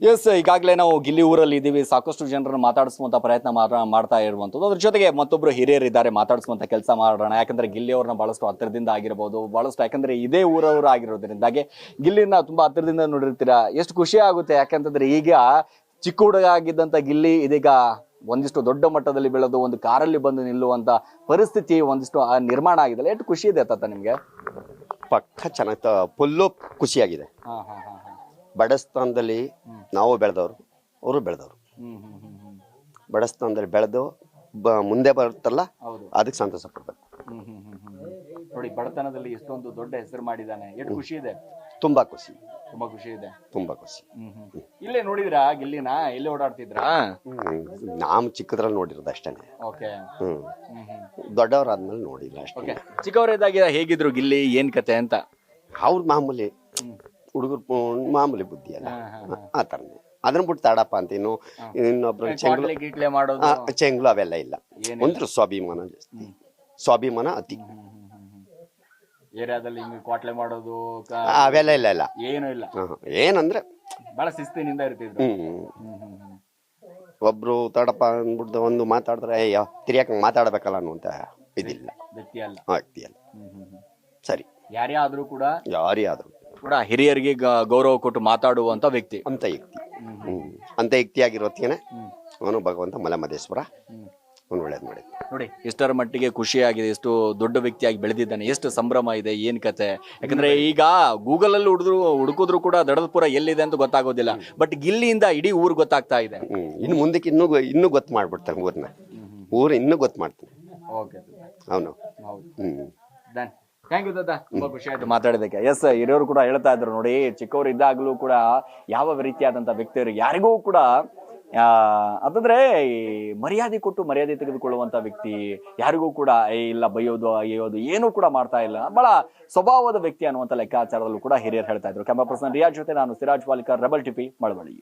S, ಈಗಾಗಲೇ ನಾವು ಗಿಲ್ಲಿ ಊರಲ್ಲಿ ಇದ್ದೀವಿ. ಸಾಕಷ್ಟು ಜನರನ್ನು ಮಾತಾಡಿಸುವಂತ ಪ್ರಯತ್ನ ಮಾಡ್ತಾ ಇರುವಂತದ್ದು. ಅದ್ರ ಜೊತೆಗೆ ಮತ್ತೊಬ್ರು ಹಿರಿಯರಿದ್ದಾರೆ, ಮಾತಾಡಿಸುವಂತ ಕೆಲಸ ಮಾಡೋಣ. ಯಾಕಂದ್ರೆ ಗಿಲ್ಲಿ ಅವ್ರನ್ನ ಬಹಳಷ್ಟು ಹತ್ತಿರದಿಂದ ಆಗಿರಬಹುದು, ಬಹಳಷ್ಟು ಯಾಕಂದ್ರೆ ಇದೇ ಊರವರು ಆಗಿರೋದ್ರಿಂದಾಗಿ ಗಿಲ್ಲಿನ ತುಂಬಾ ಹತ್ತಿರದಿಂದ ನೋಡಿರ್ತೀರಾ. ಎಷ್ಟು ಖುಷಿ ಆಗುತ್ತೆ, ಯಾಕಂತಂದ್ರೆ ಈಗ ಚಿಕ್ಕ ಹುಡುಗ ಆಗಿದ್ದಂತ ಗಿಲ್ಲಿ ಇದೀಗ ಒಂದಿಷ್ಟು ದೊಡ್ಡ ಮಟ್ಟದಲ್ಲಿ ಬೆಳೆದು ಒಂದು ಕಾರಲ್ಲಿ ಬಂದು ನಿಲ್ಲುವಂತ ಪರಿಸ್ಥಿತಿ ಒಂದಿಷ್ಟು ನಿರ್ಮಾಣ ಆಗಿದೆಲ್ಲ. ಎಷ್ಟು ಖುಷಿ ಇದೆ ತಾತ ನಿಮ್ಗೆ? ಪಕ್ಕ ಚೆನ್ನಾಗಿ ಫುಲ್ಲು ಖುಷಿಯಾಗಿದೆ. ಬಡಸ್ಥಾನದಲ್ಲಿ ನಾವು ಬೆಳೆದವರು, ಅವರು ಬೆಳೆದವರು. ಬಡಸ್ಥಾನದಲ್ಲಿ ಬೆಳೆದು ಮುಂದೆ ಬರುತ್ತಲ್ಲ, ಅದಕ್ಕೆ ಸಂತೋಷ ಪಡ್ಬೇಕು. ನೋಡಿ, ಬಡತನದಲ್ಲಿ ಎಷ್ಟೊಂದು ದೊಡ್ಡ ಹೆಸರು ಮಾಡಿದ್ದಾನೆ. ಎಷ್ಟು ಖುಷಿ ಇದೆ? ತುಂಬಾ ಖುಷಿ, ತುಂಬಾ ಖುಷಿ ಇದೆ. ತುಂಬಾ ಖುಷಿ. ಇಲ್ಲೇ ನೋಡಿದ್ರಾ ಗಿಲ್ಲಿನ? ಎಲ್ಲಿ ಓಡಾಡ್ತಿದ್ರಾ? ನಾವು ಚಿಕ್ಕದ್ರಲ್ಲಿ ನೋಡಿರೋದು ಅಷ್ಟೇನೆ. ಓಕೆ. ದೊಡ್ಡವರಾದ್ಮೇಲೆ ನೋಡಿಲ್ಲ ಅಷ್ಟೇ. ಚಿಕ್ಕವರಿದ್ದಾಗ ಹೇಗಿದ್ರು ಗಿಲ್ಲಿ, ಏನ್ ಕತೆ ಅಂತ? ಅವ್ರ ಮಾಮೂಲಿ ಹುಡುಗರು, ಮಾಮೂಲಿ ಬುದ್ಧಿ ಅಲ್ಲ, ಆ ಥರನೇ. ಅದನ್ನ ಬಿಟ್ಟು ತಾಡಪ್ಪ ಅಂತ ಇನ್ನೊಬ್ರು ಚೆಂಗ್ಲು ಅವೆಲ್ಲ ಇಲ್ಲ. ಒಂದು ಸ್ವಾಭಿಮಾನ ಜಾಸ್ತಿ, ಸ್ವಾಭಿಮಾನ ಅತಿ. ಏರಿಯಾದಲ್ಲಿ ಕ್ವಾಟ್ಲೆ ಮಾಡೋದು ಅವೆಲ್ಲ ಇಲ್ಲ ಇಲ್ಲ, ಏನು ಇಲ್ಲ. ಏನಂದ್ರೆ ಬಹಳ ಶಿಸ್ತಿನಿಂದ ಇರ್ತಿದ್ರು. ಒಬ್ರು ತಡಪ್ಪ ಅಂದ್ಬಿಟ್ಟು ಒಂದು ಮಾತಾಡಿದ್ರೆ ಅಯ್ಯೋ ತಿರಿಯಾಕ ಮಾತಾಡ್ಬೇಕಲ್ಲ ಅನ್ನುವಂತ ಇದಿಲ್ಲ, ವ್ಯಕ್ತಿ ಅಲ್ಲ. ವ್ಯಕ್ತಿ ಅಲ್ಲ. ಸರಿ, ಯಾರೇ ಆದ್ರೂ ಕೂಡ ಕೂಡ ಹಿರಿಯರಿಗೆ ಗೌರವ ಕೊಟ್ಟು ಮಾತಾಡುವಂತ ವ್ಯಕ್ತಿ, ಅಂತ ವ್ಯಕ್ತಿ. ಅಂತ ವ್ಯಕ್ತಿ ಆಗಿರೋತ್ತೇನೆ ಅವನು ಭಗವಂತ ಮಲೆಮಹದೇಶ್ವರ ಅವನು ಒಳ್ಳೇದು ಮಾಡಿದ. ನೋಡಿ, ಎಷ್ಟರ ಮಟ್ಟಿಗೆ ಖುಷಿಯಾಗಿದೆ, ಎಷ್ಟು ದೊಡ್ಡ ವ್ಯಕ್ತಿಯಾಗಿ ಬೆಳೆದಿದ್ದಾನೆ, ಎಷ್ಟು ಸಂಭ್ರಮ ಇದೆ, ಏನ್ ಕತೆ. ಯಾಕಂದ್ರೆ ಈಗ ಗೂಗಲ್ ಅಲ್ಲಿ ಹುಡುಕಿದ್ರು ಕೂಡ ದಡದಪುರ ಎಲ್ಲಿದೆ ಅಂತ ಗೊತ್ತಾಗೋದಿಲ್ಲ. ಬಟ್ ಗಿಲ್ಲಿಯಿಂದ ಇಡೀ ಊರು ಗೊತ್ತಾಗ್ತಾ ಇದೆ. ಇನ್ನು ಮುಂದಕ್ಕೆ ಇನ್ನೂ ಗೊತ್ತು ಮಾಡ್ಬಿಡ್ತಾನೆ ಊರ್ನ, ಊರು ಇನ್ನೂ ಗೊತ್ತು ಮಾಡ್ತಾನೆ ಅವನು. ಥ್ಯಾಂಕ್ ಯು ತಾತ, ತುಂಬಾ ಖುಷಿ ಆಯ್ತು ಮಾತಾಡಿದಕ್ಕೆ. ಎಸ್, ಹಿರಿಯವರು ಕೂಡ ಹೇಳ್ತಾ ಇದ್ರು, ನೋಡಿ ಚಿಕ್ಕವರು ಇದ್ದಾಗಲೂ ಕೂಡ ಯಾವ ರೀತಿಯಾದಂತ ವ್ಯಕ್ತಿಯವರು ಯಾರಿಗೂ ಕೂಡ ಅಂತಂದ್ರೆ ಮರ್ಯಾದೆ ಕೊಟ್ಟು ಮರ್ಯಾದೆ ತೆಗೆದುಕೊಳ್ಳುವಂತ ವ್ಯಕ್ತಿ, ಯಾರಿಗೂ ಕೂಡ ಇಲ್ಲ ಬೈಯೋದು ಅಯ್ಯೋದು ಏನೂ ಕೂಡ ಮಾಡ್ತಾ ಇಲ್ಲ. ಬಹಳ ಸ್ವಭಾವದ ವ್ಯಕ್ತಿ ಅನ್ನುವಂತ ಲೆಕ್ಕಾಚಾರದಲ್ಲೂ ಕೂಡ ಹಿರಿಯರು ಹೇಳ್ತಾ ಇದ್ರು. ಕ್ಯಾಮರಾ ಪರ್ಸನ್ ರಿಯಾಜ್ ಜೊತೆ ನಾನು ಸಿರಾಜ್ ವಾಲಿಕರ್, ರೆಬಲ್ ಟಿವಿ, ಮಳವಳ್ಳಿ.